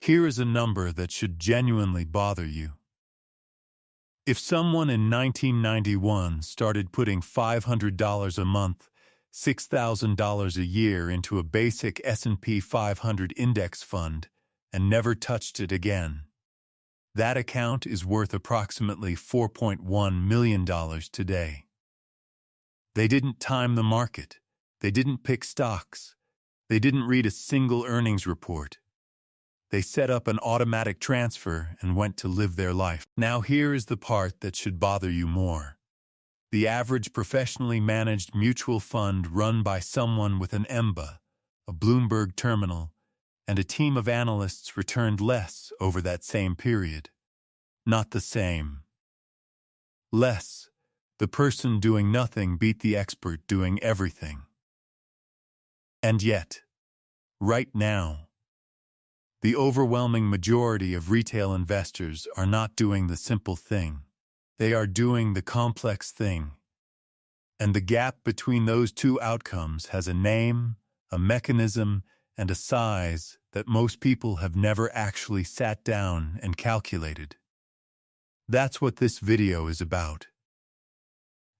Here is a number that should genuinely bother you. If someone in 1991 started putting $500 a month, $6,000 a year into a basic S&P 500 index fund and never touched it again, that account is worth approximately $4.1 million today. They didn't time the market. They didn't pick stocks. They didn't read a single earnings report. They set up an automatic transfer and went to live their life. Now here is the part that should bother you more. The average professionally managed mutual fund run by someone with an EMBA, a Bloomberg terminal, and a team of analysts returned less over that same period. Not the same. Less. The person doing nothing beat the expert doing everything. And yet, right now, the overwhelming majority of retail investors are not doing the simple thing. They are doing the complex thing. And the gap between those two outcomes has a name, a mechanism, and a size that most people have never actually sat down and calculated. That's what this video is about.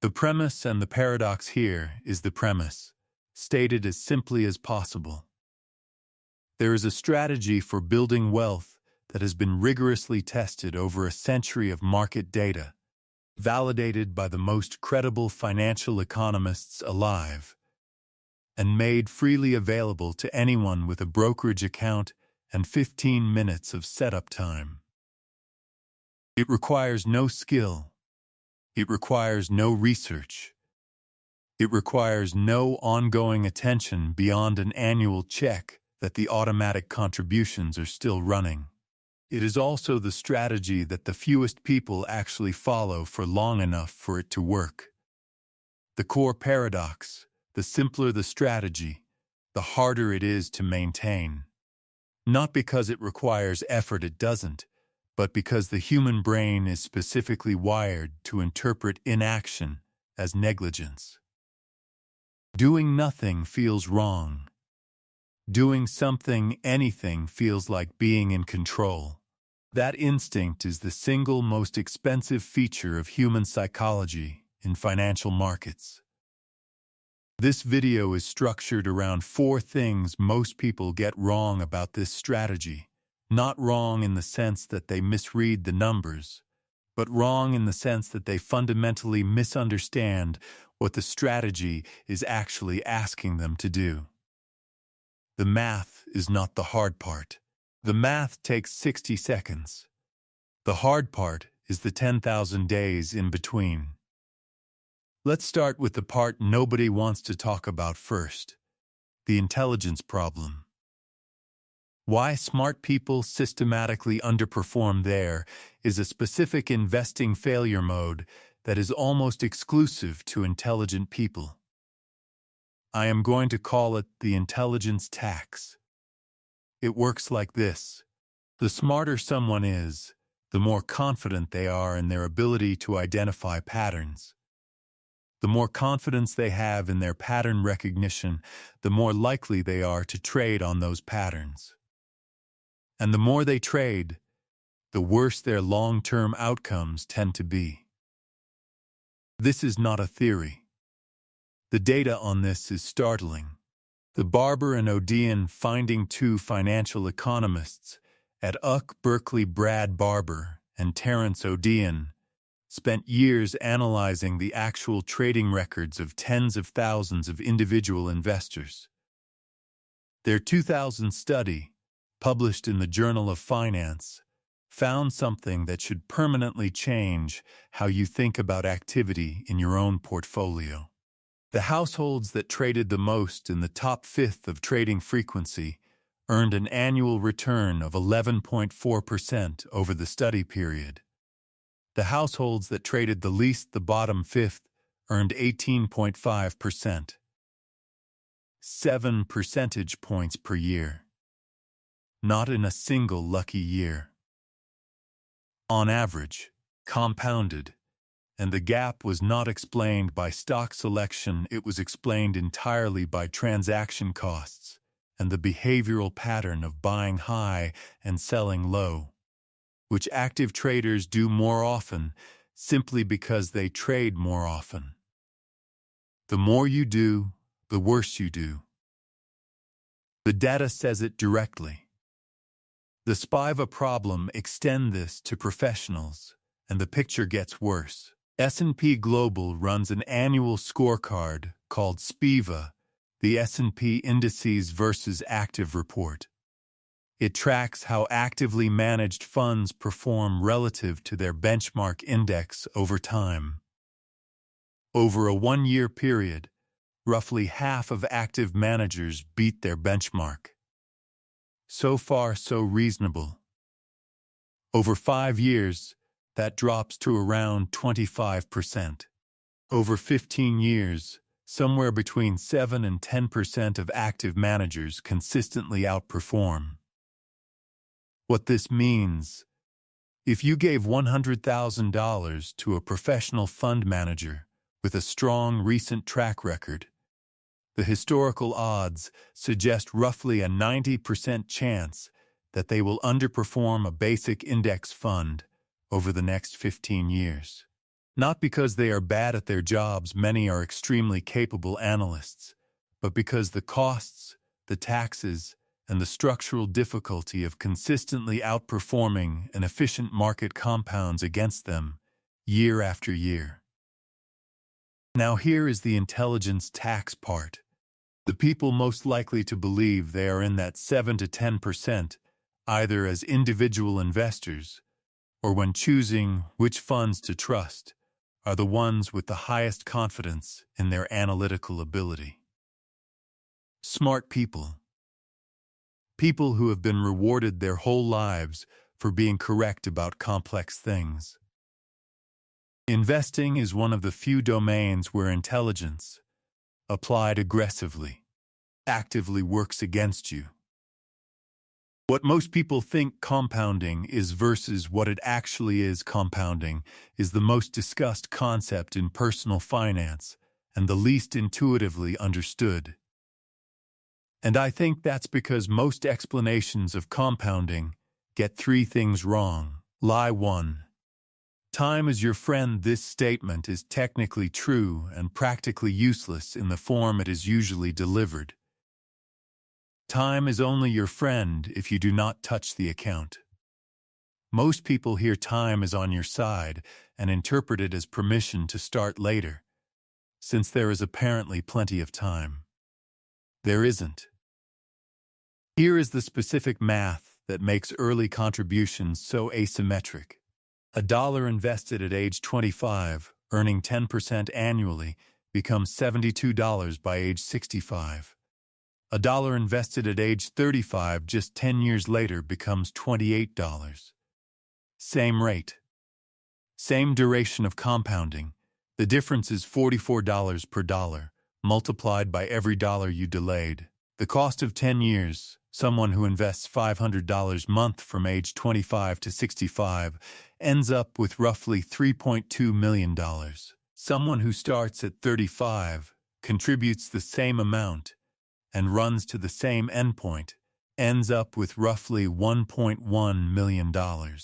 The premise and the paradox here is the premise, stated as simply as possible. There is a strategy for building wealth that has been rigorously tested over a century of market data, validated by the most credible financial economists alive, and made freely available to anyone with a brokerage account and 15 minutes of setup time. It requires no skill. It requires no research. It requires no ongoing attention beyond an annual check that the automatic contributions are still running. It is also the strategy that the fewest people actually follow for long enough for it to work. The core paradox: the simpler the strategy, the harder it is to maintain. Not because it requires effort, it doesn't, but because the human brain is specifically wired to interpret inaction as negligence. Doing nothing feels wrong. Doing something, anything, feels like being in control. That instinct is the single most expensive feature of human psychology in financial markets. This video is structured around 4 things most people get wrong about this strategy. Not wrong in the sense that they misread the numbers, but wrong in the sense that they fundamentally misunderstand what the strategy is actually asking them to do. The math is not the hard part. The math takes 60 seconds. The hard part is the 10,000 days in between. Let's start with the part nobody wants to talk about first: the intelligence problem. Why smart people systematically underperform there is a specific investing failure mode that is almost exclusive to intelligent people. I am going to call it the intelligence tax. It works like this: the smarter someone is, the more confident they are in their ability to identify patterns. The more confidence they have in their pattern recognition, the more likely they are to trade on those patterns. And the more they trade, the worse their long-term outcomes tend to be. This is not a theory. The data on this is startling. The Barber and Odean finding 2 financial economists at UC Berkeley, Brad Barber and Terence Odean, spent years analyzing the actual trading records of tens of thousands of individual investors. Their 2000 study, published in the Journal of Finance, found something that should permanently change how you think about activity in your own portfolio. The households that traded the most in the top 5th of trading frequency earned an annual return of 11.4% over the study period. The households that traded the least, the bottom 5th, earned 18.5%. 7 percentage points per year. Not in a single lucky year. On average, compounded. And the gap was not explained by stock selection, it was explained entirely by transaction costs and the behavioral pattern of buying high and selling low, which active traders do more often simply because they trade more often. The more you do, the worse you do. The data says it directly. The SPIVA problem extend this to professionals, and the picture gets worse. S&P Global runs an annual scorecard called SPIVA, the S&P Indices versus Active Report. It tracks how actively managed funds perform relative to their benchmark index over time. Over a one-year period, roughly half of active managers beat their benchmark. So far, so reasonable. Over 5 years, that drops to around 25%. Over 15 years, somewhere between 7 and 10% of active managers consistently outperform. What this means, if you gave $100,000 to a professional fund manager with a strong recent track record, the historical odds suggest roughly a 90% chance that they will underperform a basic index fund over the next 15 years. Not because they are bad at their jobs, many are extremely capable analysts, but because the costs, the taxes, and the structural difficulty of consistently outperforming an efficient market compounds against them year after year. Now here is the intelligence tax part. The people most likely to believe they are in that 7 to 10%, either as individual investors or when choosing which funds to trust, are the ones with the highest confidence in their analytical ability. Smart people. People who have been rewarded their whole lives for being correct about complex things. Investing is one of the few domains where intelligence, applied aggressively, actively works against you. What most people think compounding is versus what it actually is compounding is the most discussed concept in personal finance and the least intuitively understood. And I think that's because most explanations of compounding get 3 things wrong. Lie 1. Time is your friend. This statement is technically true and practically useless in the form it is usually delivered. Time is only your friend if you do not touch the account. Most people hear time is on your side and interpret it as permission to start later, since there is apparently plenty of time. There isn't. Here is the specific math that makes early contributions so asymmetric. $1 invested at age 25, earning 10% annually, becomes $72 by age 65. $1 invested at age 35 just 10 years later becomes $28. Same rate. Same duration of compounding. The difference is $44 per dollar, multiplied by every dollar you delayed. The cost of 10 years, someone who invests $500 a month from age 25 to 65, ends up with roughly $3.2 million. Someone who starts at 35, contributes the same amount, and runs to the same endpoint, ends up with roughly $1.1 million. The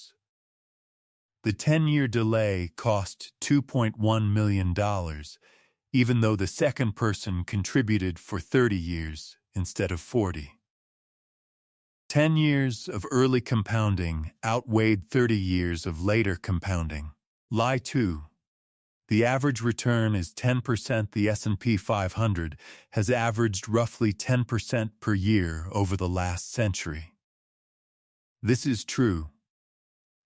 10-year delay cost $2.1 million, even though the second person contributed for 30 years instead of 40. 10 years of early compounding outweighed 30 years of later compounding. Lie 2. The average return is 10%. The S&P 500 has averaged roughly 10% per year over the last century. This is true.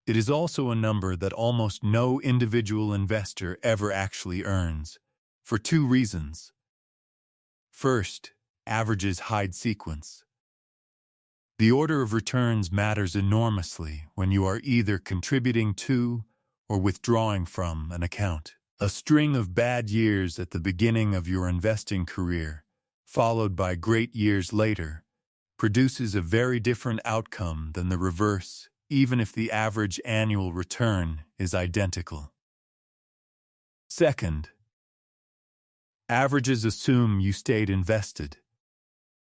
It is also a number that almost no individual investor ever actually earns, for 2 reasons. First, averages hide sequence. The order of returns matters enormously when you are either contributing to or withdrawing from an account. A string of bad years at the beginning of your investing career, followed by great years later, produces a very different outcome than the reverse, even if the average annual return is identical. Second, averages assume you stayed invested.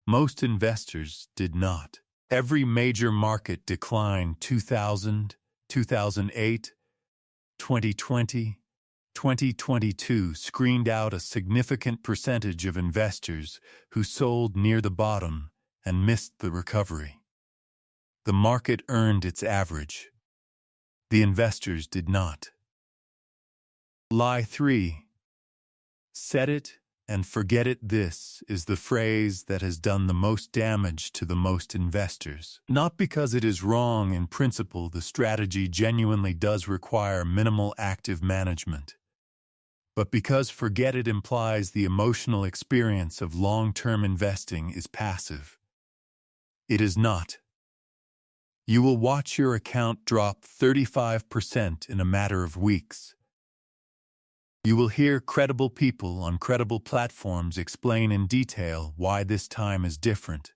Most investors did not. Every major market declined 2000, 2008, 2020, 2022 screened out a significant percentage of investors who sold near the bottom and missed the recovery. The market earned its average. The investors did not. Lie 3. Set it and forget it. This is the phrase that has done the most damage to the most investors. Not because it is wrong in principle, the strategy genuinely does require minimal active management, but because forget it implies the emotional experience of long-term investing is passive. It is not. You will watch your account drop 35% in a matter of weeks. You will hear credible people on credible platforms explain in detail why this time is different,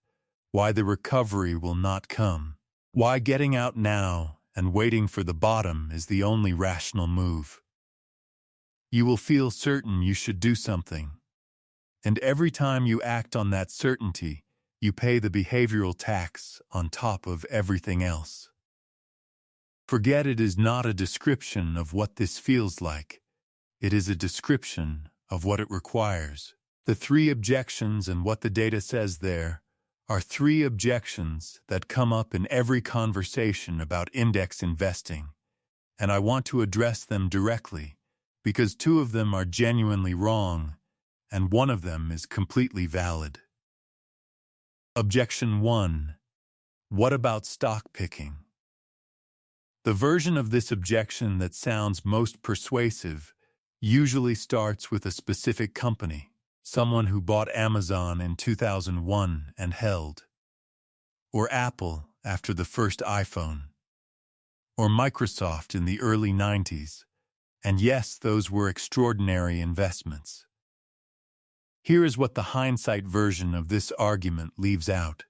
why the recovery will not come, why getting out now and waiting for the bottom is the only rational move. You will feel certain you should do something, and every time you act on that certainty, you pay the behavioral tax on top of everything else. Forget it is not a description of what this feels like. It is a description of what it requires. The 3 objections and what the data says there are 3 objections that come up in every conversation about index investing, and I want to address them directly because 2 of them are genuinely wrong and 1 of them is completely valid. Objection 1. What about stock picking? The version of this objection that sounds most persuasive usually starts with a specific company, someone who bought Amazon in 2001 and held, or Apple after the first iPhone, or Microsoft in the early 90s, and yes, those were extraordinary investments. Here is what the hindsight version of this argument leaves out.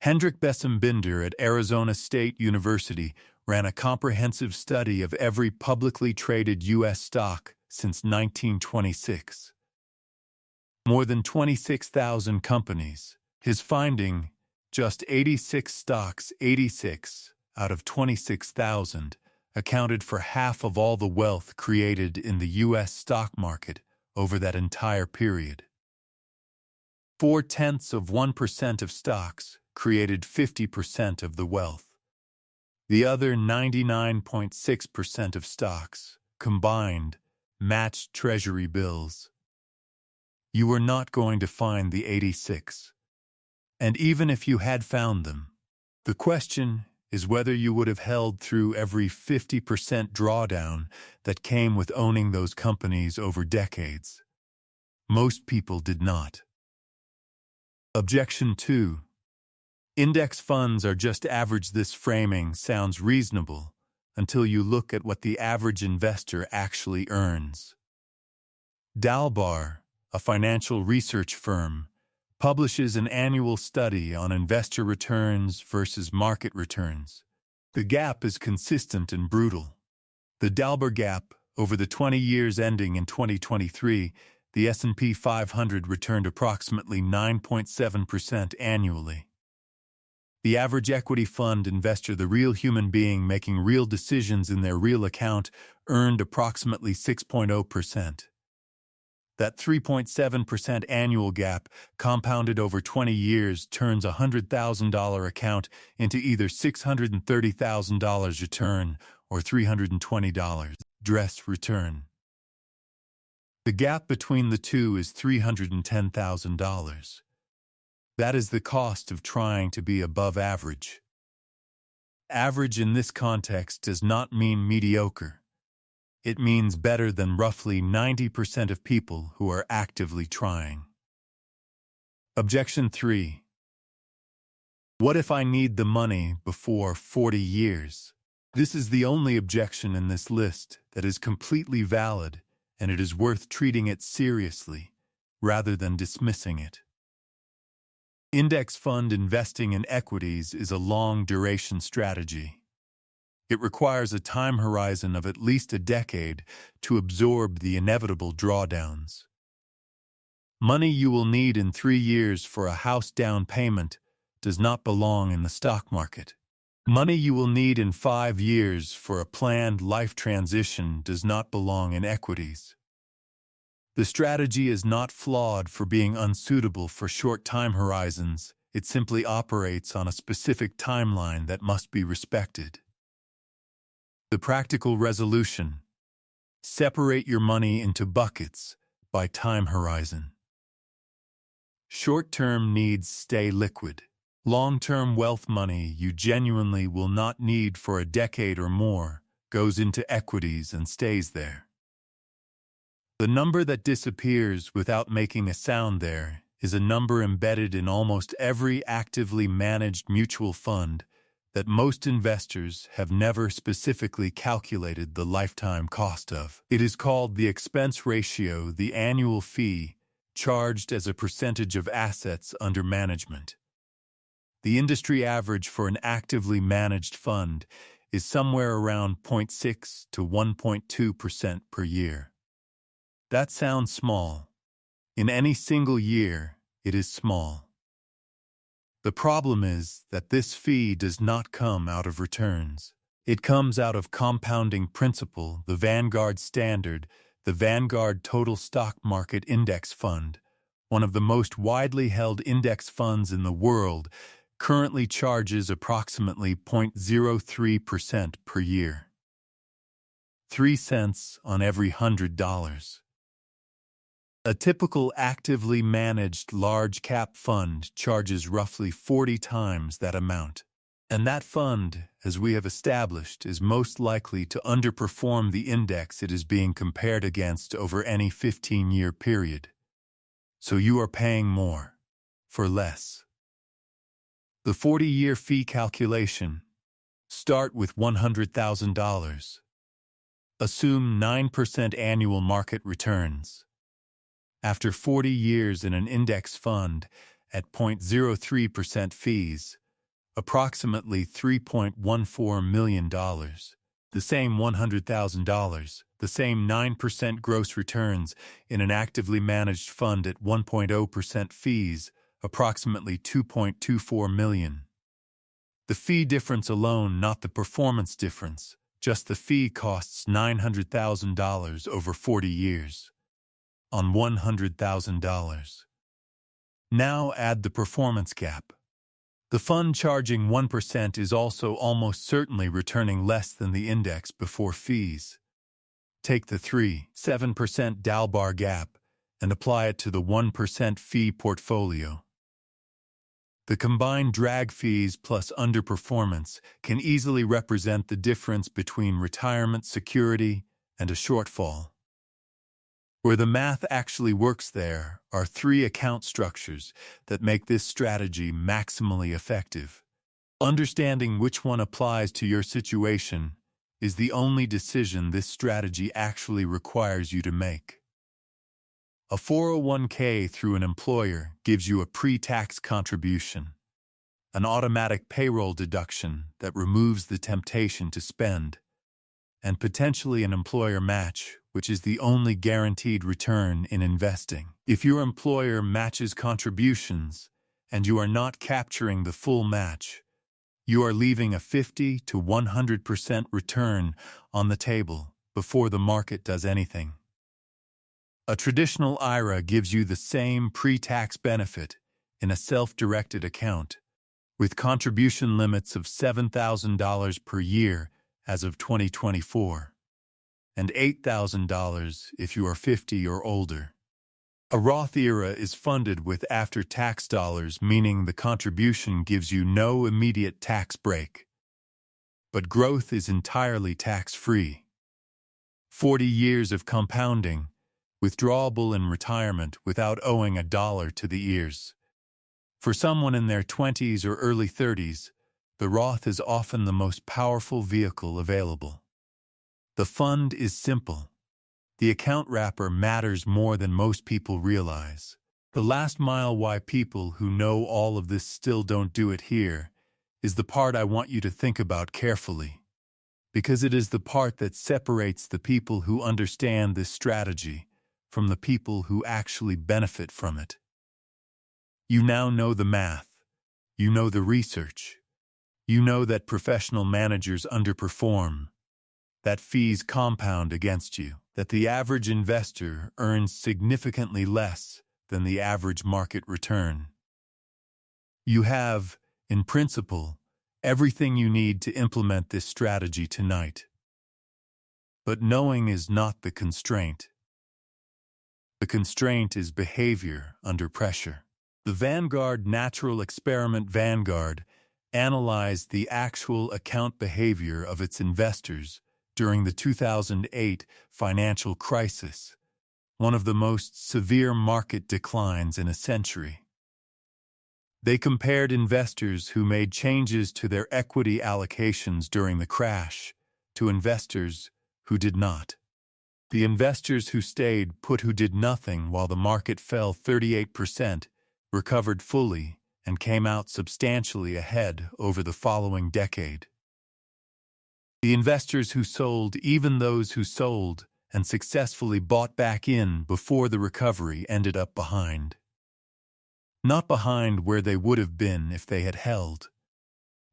Hendrik Bessembinder at Arizona State University ran a comprehensive study of every publicly traded U.S. stock since 1926. More than 26,000 companies. His finding, just 86 stocks, 86 out of 26,000, accounted for half of all the wealth created in the U.S. stock market over that entire period. 0.4% of stocks created 50% of the wealth. The other 99.6% of stocks, combined, matched Treasury bills. You were not going to find the 86. And even if you had found them, the question is whether you would have held through every 50% drawdown that came with owning those companies over decades. Most people did not. Objection 2. Index funds are just average. This framing sounds reasonable until you look at what the average investor actually earns. Dalbar, a financial research firm, publishes an annual study on investor returns versus market returns. The gap is consistent and brutal. The Dalbar gap, over the 20 years ending in 2023, the S&P 500 returned approximately 9.7% annually. The average equity fund investor, the real human being making real decisions in their real account, earned approximately 6.0%. That 3.7% annual gap, compounded over 20 years, turns a $100,000 account into either $630,000 return or $320 dress return. The gap between the two is $310,000. That is the cost of trying to be above average. Average in this context does not mean mediocre. It means better than roughly 90% of people who are actively trying. Objection 3. What if I need the money before 40 years? This is the only objection in this list that is completely valid, and it is worth treating it seriously rather than dismissing it. Index fund investing in equities is a long-duration strategy. It requires a time horizon of at least a decade to absorb the inevitable drawdowns. Money you will need in 3 years for a house down payment does not belong in the stock market. Money you will need in 5 years for a planned life transition does not belong in equities. The strategy is not flawed for being unsuitable for short time horizons. It simply operates on a specific timeline that must be respected. The practical resolution: separate your money into buckets by time horizon. Short-term needs stay liquid. Long-term wealth money you genuinely will not need for a decade or more goes into equities and stays there. The number that disappears without making a sound there is a number embedded in almost every actively managed mutual fund that most investors have never specifically calculated the lifetime cost of. It is called the expense ratio, the annual fee charged as a percentage of assets under management. The industry average for an actively managed fund is somewhere around 0.6 to 1.2% per year. That sounds small. In any single year, it is small. The problem is that this fee does not come out of returns. It comes out of compounding principle, the Vanguard Standard, the Vanguard Total Stock Market Index Fund, one of the most widely held index funds in the world, currently charges approximately 0.03% per year. 3 cents on every $100. A typical actively managed large-cap fund charges roughly 40 times that amount. And that fund, as we have established, is most likely to underperform the index it is being compared against over any 15-year period. So you are paying more for less. The 40-year fee calculation: start with $100,000. Assume 9% annual market returns. After 40 years in an index fund at 0.03% fees, approximately $3.14 million, the same $100,000, the same 9% gross returns in an actively managed fund at 1.0% fees, approximately $2.24 million. The fee difference alone, not the performance difference, just the fee costs $900,000 over 40 years. On $100,000. Now add the performance gap. The fund charging 1% is also almost certainly returning less than the index before fees. Take the 3.7% Dalbar gap and apply it to the 1% fee portfolio. The combined drag fees plus underperformance can easily represent the difference between retirement security and a shortfall. Where the math actually works, there are 3 account structures that make this strategy maximally effective. Understanding which one applies to your situation is the only decision this strategy actually requires you to make. A 401k through an employer gives you a pre-tax contribution, an automatic payroll deduction that removes the temptation to spend, and potentially an employer match, which is the only guaranteed return in investing. If your employer matches contributions and you are not capturing the full match, you are leaving a 50 to 100% return on the table before the market does anything. A traditional IRA gives you the same pre-tax benefit in a self-directed account, with contribution limits of $7,000 per year as of 2024. And $8,000 if you are 50 or older. A Roth IRA is funded with after-tax dollars, meaning the contribution gives you no immediate tax break. But growth is entirely tax-free. 40 years of compounding, withdrawable in retirement without owing a dollar to the ears. For someone in their 20s or early 30s, the Roth is often the most powerful vehicle available. The fund is simple. The account wrapper matters more than most people realize. The last mile why people who know all of this still don't do it here is the part I want you to think about carefully, because it is the part that separates the people who understand this strategy from the people who actually benefit from it. You now know the math. You know the research. You know that professional managers underperform, that fees compound against you, that the average investor earns significantly less than the average market return. You have, in principle, everything you need to implement this strategy tonight. But knowing is not the constraint. The constraint is behavior under pressure. The Vanguard Natural Experiment Vanguard analyzed the actual account behavior of its investors during the 2008 financial crisis, one of the most severe market declines in a century. They compared investors who made changes to their equity allocations during the crash to investors who did not. The investors who stayed put who did nothing while the market fell 38%, recovered fully, and came out substantially ahead over the following decade. The investors who sold, even those who sold and successfully bought back in before the recovery, ended up behind. Not behind where they would have been if they had held,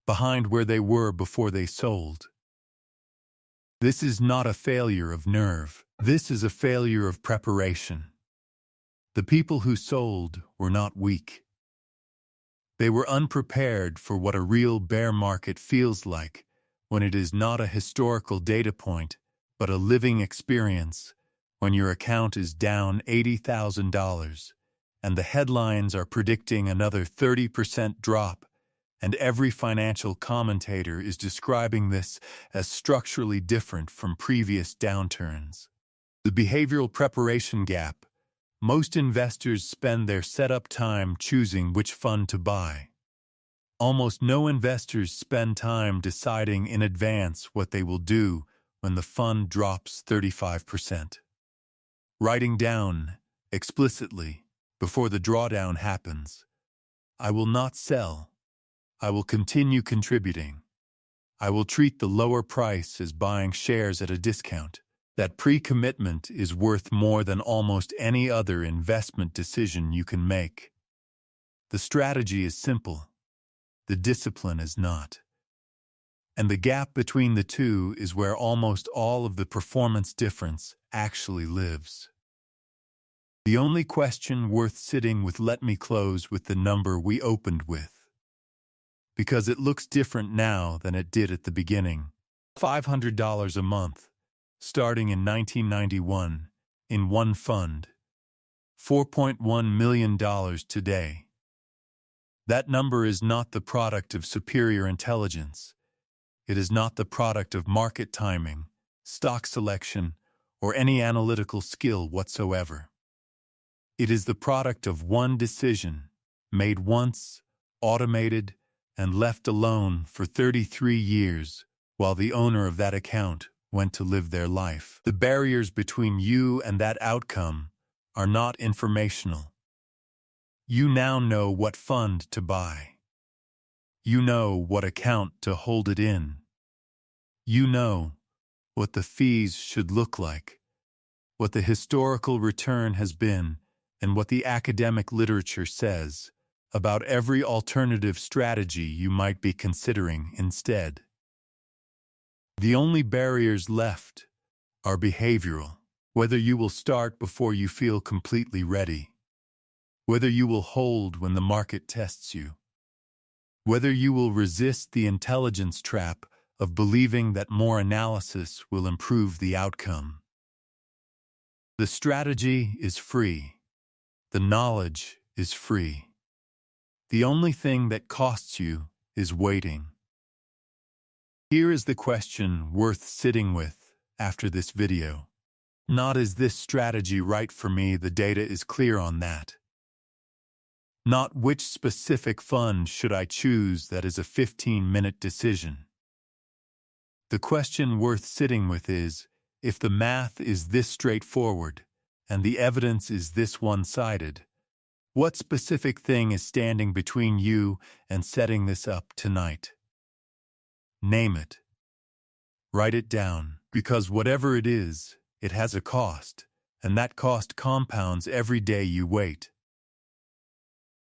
behind where they were before they sold. This is not a failure of nerve. This is a failure of preparation. The people who sold were not weak. They were unprepared for what a real bear market feels like when it is not a historical data point, but a living experience, when your account is down $80,000 and the headlines are predicting another 30% drop, and every financial commentator is describing this as structurally different from previous downturns. The behavioral preparation gap. Most investors spend their setup time choosing which fund to buy. Almost no investors spend time deciding in advance what they will do when the fund drops 35%. Writing down, explicitly, before the drawdown happens, I will not sell. I will continue contributing. I will treat the lower price as buying shares at a discount. That pre-commitment is worth more than almost any other investment decision you can make. The strategy is simple. The discipline is not. And the gap between the two is where almost all of the performance difference actually lives. The only question worth sitting with. Let me close with the number we opened with, because it looks different now than it did at the beginning. $500 a month. Starting in 1991, in one fund. $4.1 million today. That number is not the product of superior intelligence. It is not the product of market timing, stock selection, or any analytical skill whatsoever. It is the product of one decision, made once, automated, and left alone for 33 years, while the owner of that account went to live their life. The barriers between you and that outcome are not informational. You now know what fund to buy. You know what account to hold it in. You know what the fees should look like, what the historical return has been, and what the academic literature says about every alternative strategy you might be considering instead. The only barriers left are behavioral. Whether you will start before you feel completely ready, whether you will hold when the market tests you, whether you will resist the intelligence trap of believing that more analysis will improve the outcome. The strategy is free. The knowledge is free. The only thing that costs you is waiting. Here is the question worth sitting with after this video. Not is this strategy right for me, the data is clear on that. Not which specific fund should I choose, that is a 15-minute decision. The question worth sitting with is, if the math is this straightforward and the evidence is this one-sided, what specific thing is standing between you and setting this up tonight? Name it. Write it down, because whatever it is, it has a cost, and that cost compounds every day you wait.